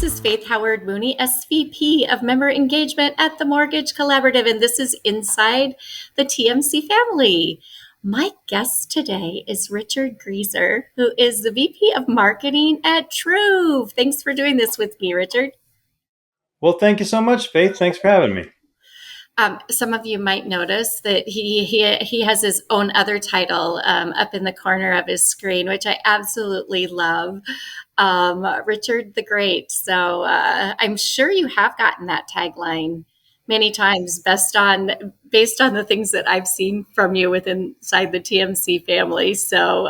is Faith Howard Mooney, SVP of Member Engagement at the Mortgage Collaborative, and this is Inside the TMC Family. My guest today is Richard Grieser, who is the VP of Marketing at Truv. Thanks for doing this with me, Richard. Well, thank you so much, Faith. Thanks for having me. Some of you might notice that he has his own other title up in the corner of his screen, which I absolutely love. Richard the Great. So I'm sure you have gotten that tagline many times, based on the things that I've seen from you inside the TMC family. So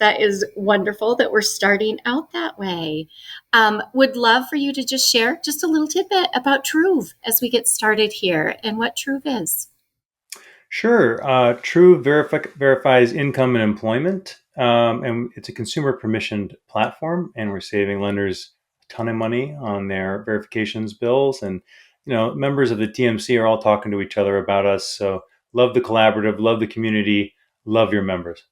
that is wonderful that we're starting out that way. Would love for you to just share just a little tidbit about Truv as we get started here and what Truv is. Sure. Truv verifies income and employment, and it's a consumer permissioned platform, and we're saving lenders a ton of money on their verifications bills. And members of the TMC are all talking to each other about us. So love the collaborative, love the community, love your members.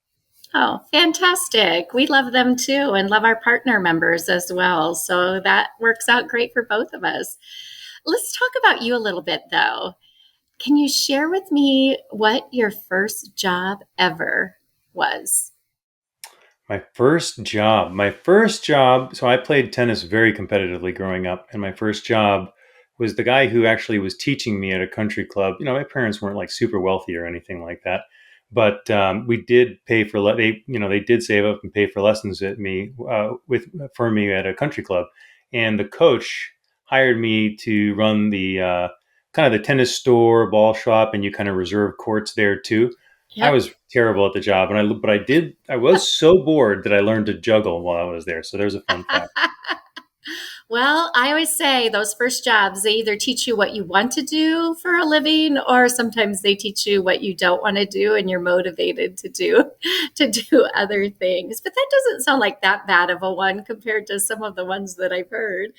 Oh, fantastic. We love them too and love our partner members as well. So that works out great for both of us. Let's talk about you a little bit though. Can you share with me what your first job ever was? My first job. So I played tennis very competitively growing up. And my first job was the guy who actually was teaching me at a country club. My parents weren't like super wealthy or anything like that. But we did pay for they did save up and pay for lessons for me at a country club, and the coach hired me to run the kind of the tennis store, ball shop, and you kind of reserve courts there too. I Yep. was terrible at the job, I was so bored that I learned to juggle while I was there. So there's a fun fact. Well, I always say those first jobs, they either teach you what you want to do for a living, or sometimes they teach you what you don't want to do and you're motivated to do other things. But that doesn't sound like that bad of a one compared to some of the ones that I've heard.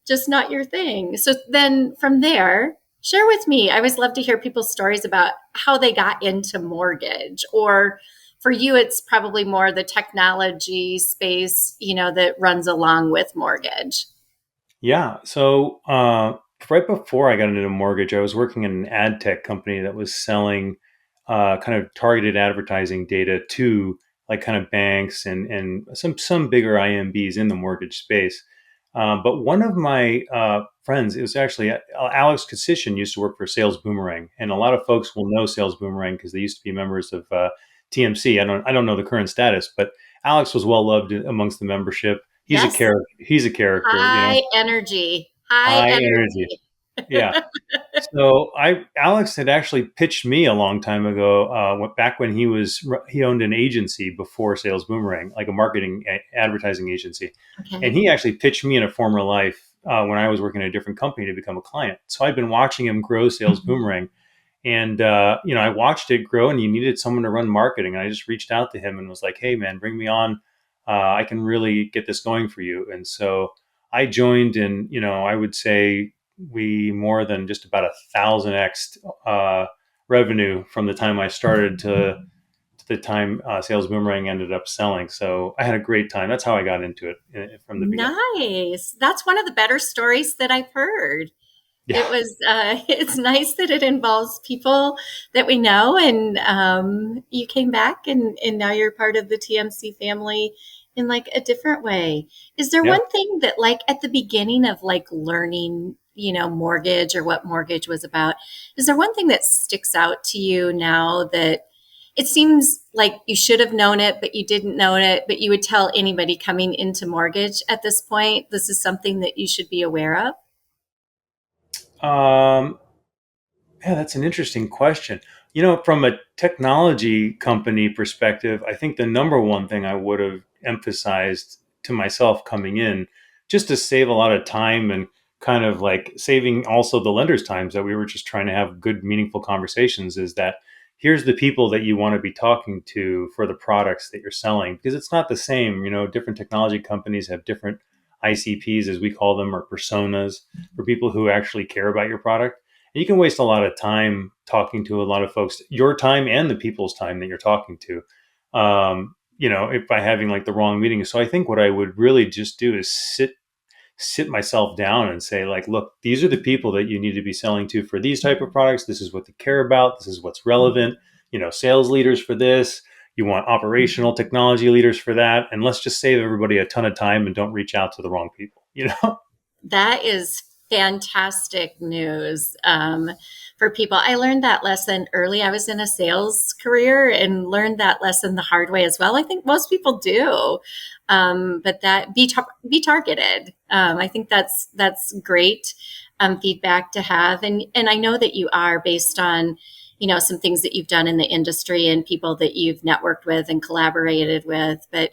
Just not your thing. So then from there, share with me. I always love to hear people's stories about how they got into mortgage, or for you, it's probably more the technology space, that runs along with mortgage. Yeah. So right before I got into mortgage, I was working in an ad tech company that was selling kind of targeted advertising data to like kind of banks and some bigger IMBs in the mortgage space. But one of my friends, it was actually Alex Kosician, used to work for Sales Boomerang, and a lot of folks will know Sales Boomerang because they used to be members of TMC. I don't know the current status, but Alex was well loved amongst the membership. He's a Yes. character. He's a character, High energy. High high energy. energy. Yeah. So Alex had actually pitched me a long time ago, back when he owned an agency before Sales Boomerang, like a marketing advertising agency, and Okay. he actually pitched me in a former life when I was working at a different company to become a client. So I've been watching him grow Sales Boomerang, and I watched it grow, and he needed someone to run marketing, and I just reached out to him and was like, "Hey, man, bring me on. I can really get this going for you." And so I joined, and I would say we more than just about 1,000x revenue from the time I started to the time Sales Boomerang ended up selling. So I had a great time. That's how I got into it from the beginning. Nice. That's one of the better stories that I've heard. Yeah. It's nice that it involves people that we know, and you came back, and now you're part of the TMC family in like a different way. Is there Yeah. one thing that, like, at the beginning of like learning, mortgage or what mortgage was about, is there one thing that sticks out to you now that it seems like you should have known it, but you didn't know it, but you would tell anybody coming into mortgage at this point, this is something that you should be aware of? Um, Yeah, that's an interesting question. From a technology company perspective, I think the number one thing I would have emphasized to myself coming in, just to save a lot of time and kind of like saving also the lenders' times that we were just trying to have good, meaningful conversations, is that here's the people that you want to be talking to for the products that you're selling, because it's not the same. Different technology companies have different ICPs, as we call them, or personas for people who actually care about your product. You can waste a lot of time talking to a lot of folks, your time and the people's time that you're talking to. if by having like the wrong meeting. So I think what I would really just do is sit myself down and say, like, look, these are the people that you need to be selling to for these type of products. This is what they care about. This is what's relevant. Sales leaders for this. You want operational technology leaders for that. And let's just save everybody a ton of time and don't reach out to the wrong people. That is fantastic news for people. I learned that lesson early. I was in a sales career and learned that lesson the hard way as well. I think most people do, but that be targeted. I think that's great feedback to have, and I know that you are based on some things that you've done in the industry and people that you've networked with and collaborated with, but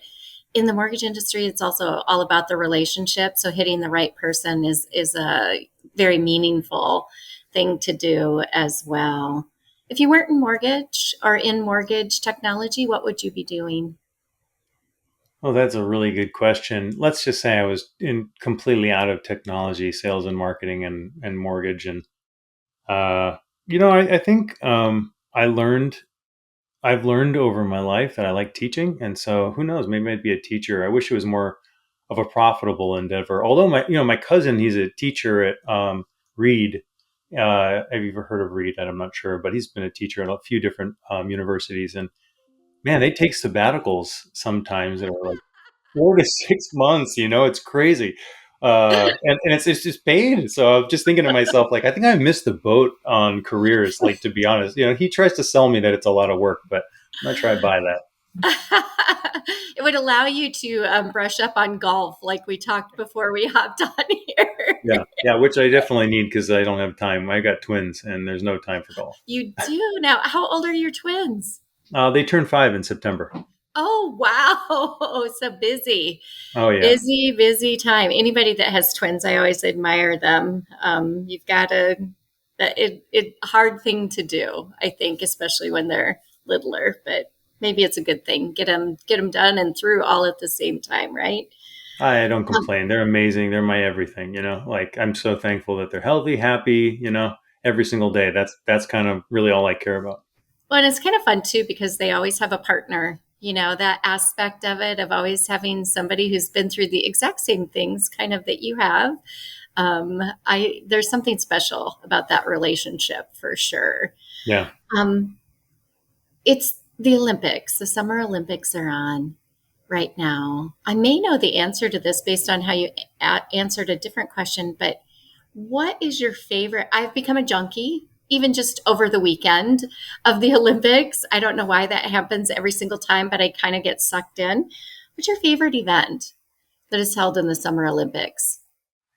in the mortgage industry, it's also all about the relationship. So hitting the right person is a very meaningful thing to do as well. If you weren't in mortgage or in mortgage technology, what would you be doing? Oh, that's a really good question. Let's just say I was in completely out of technology, sales and marketing and mortgage. And, I think I've learned over my life that I like teaching. And so who knows, maybe I'd be a teacher. I wish it was more of a profitable endeavor. Although my cousin, he's a teacher at Reed. Have you ever heard of Reed? I'm not sure, but he's been a teacher at a few different universities. And man, they take sabbaticals sometimes that are like 4 to 6 months. It's crazy. And it's just pain. So I'm just thinking to myself, like, I think I missed the boat on careers. Like, to be honest, he tries to sell me that it's a lot of work, but I'm not sure I buy that. It would allow you to brush up on golf, like we talked before we hopped on here. Yeah, yeah, which I definitely need because I don't have time. I got twins, and there's no time for golf. You do now. How old are your twins? They turn 5 in September. Oh, wow. So busy. Oh yeah, Busy time. Anybody that has twins, I always admire them. You've got it hard thing to do, I think, especially when they're littler, but maybe it's a good thing. Get them done and through all at the same time, right? I don't Um, complain. They're amazing. They're my everything. Like I'm so thankful that they're healthy, happy. Every single day. That's kind of really all I care about. well, and it's kind of fun too because they always have a partner. That aspect of it of always having somebody who's been through the exact same things kind of that you have. I There's something special about that relationship for sure. Yeah. Um, it's the Olympics. The Summer Olympics are on right now. I may know the answer to this based on how you answered a different question, but what is your favorite? I've become a junkie, even just over the weekend of the Olympics. I don't know why that happens every single time, but I kind of get sucked in. What's your favorite event that is held in the Summer Olympics?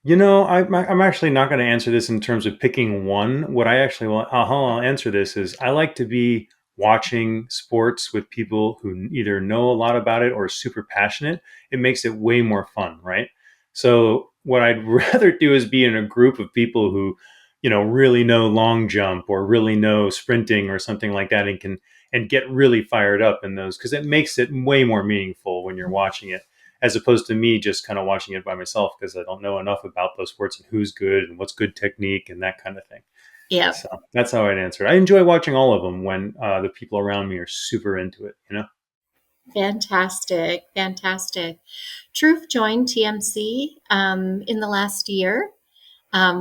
I'm actually not going to answer this in terms of picking one. What I actually want, how I'll answer this is I like to be watching sports with people who either know a lot about it or are super passionate. It makes it way more fun, right? So what I'd rather do is be in a group of people who, really know long jump or really know sprinting or something like that and get really fired up in those because it makes it way more meaningful when you're watching it as opposed to me just kind of watching it by myself because I don't know enough about those sports and who's good and what's good technique and that kind of thing. Yeah, So that's how I'd answer it. I enjoy watching all of them when the people around me are super into it. fantastic, fantastic. Truv joined TMC in the last year.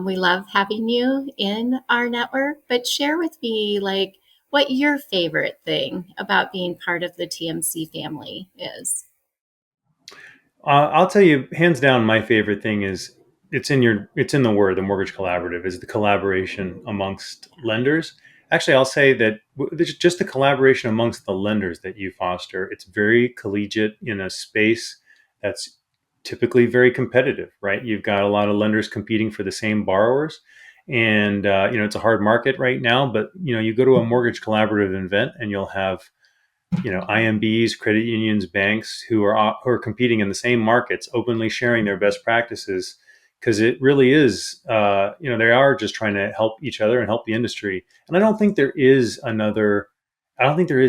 We love having you in our network, but share with me like what your favorite thing about being part of the TMC family is. I'll tell you, hands down, my favorite thing is it's in the word, the mortgage collaborative is the collaboration amongst lenders. Actually, I'll say that just the collaboration amongst the lenders that you foster. It's very collegiate in a space that's typically very competitive, right? You've got a lot of lenders competing for the same borrowers, and it's a hard market right now. But you go to a mortgage collaborative event, and you'll have IMBs, credit unions, banks who are competing in the same markets, openly sharing their best practices, because it really is, they are just trying to help each other and help the industry. And I don't think there is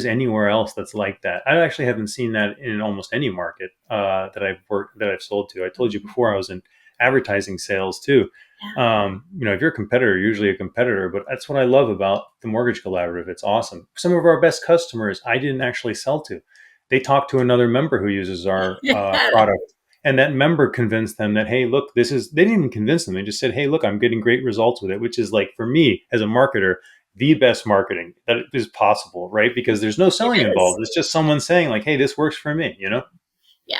anywhere else that's like that. I actually haven't seen that in almost any market that I've sold to. I told you before I was in advertising sales too. If you're a competitor, you're usually a competitor, but that's what I love about the mortgage collaborative. It's awesome. Some of our best customers I didn't actually sell to. they talked to another member who uses our Yeah. product, and that member convinced them that, hey, look, this is. They didn't even convince them. They just said, hey, look, I'm getting great results with it, which is like for me as a marketer, the best marketing that is possible, right? Because there's no It selling is. involved. It's just someone saying like, hey, this works for me, you know? Yeah.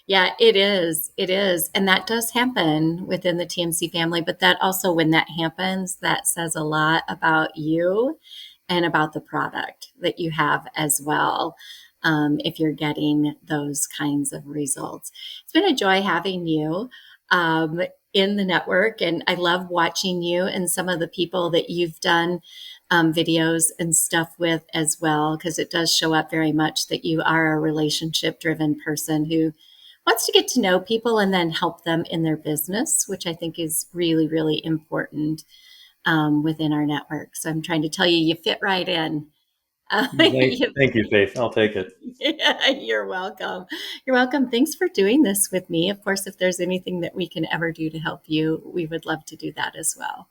Yeah, it is. It is. And that does happen within the TMC family. But that also, when that happens, that says a lot about you and about the product that you have as well. If you're getting those kinds of results, it's been a joy having you in the network. And I love watching you and some of the people that you've done videos and stuff with as well, because it does show up very much that you are a relationship driven person who wants to get to know people and then help them in their business, which I think is really, really important within our network. So I'm trying to tell you, you fit right in. Thank you, Faith. I'll take it. Yeah, you're welcome. You're welcome. Thanks for doing this with me. Of course, if there's anything that we can ever do to help you, we would love to do that as well.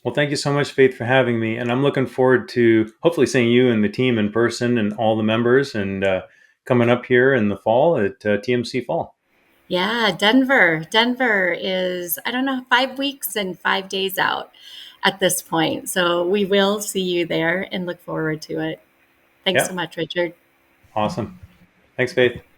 Well, thank you so much, Faith, for having me. And I'm looking forward to hopefully seeing you and the team in person and all the members and coming up here in the fall at TMC Fall. Yeah, Denver. Denver is, I don't know, 5 weeks and 5 days out at this point. So we will see you there and look forward to it. Thanks so Yeah, much, Richard. awesome. Thanks, Faith.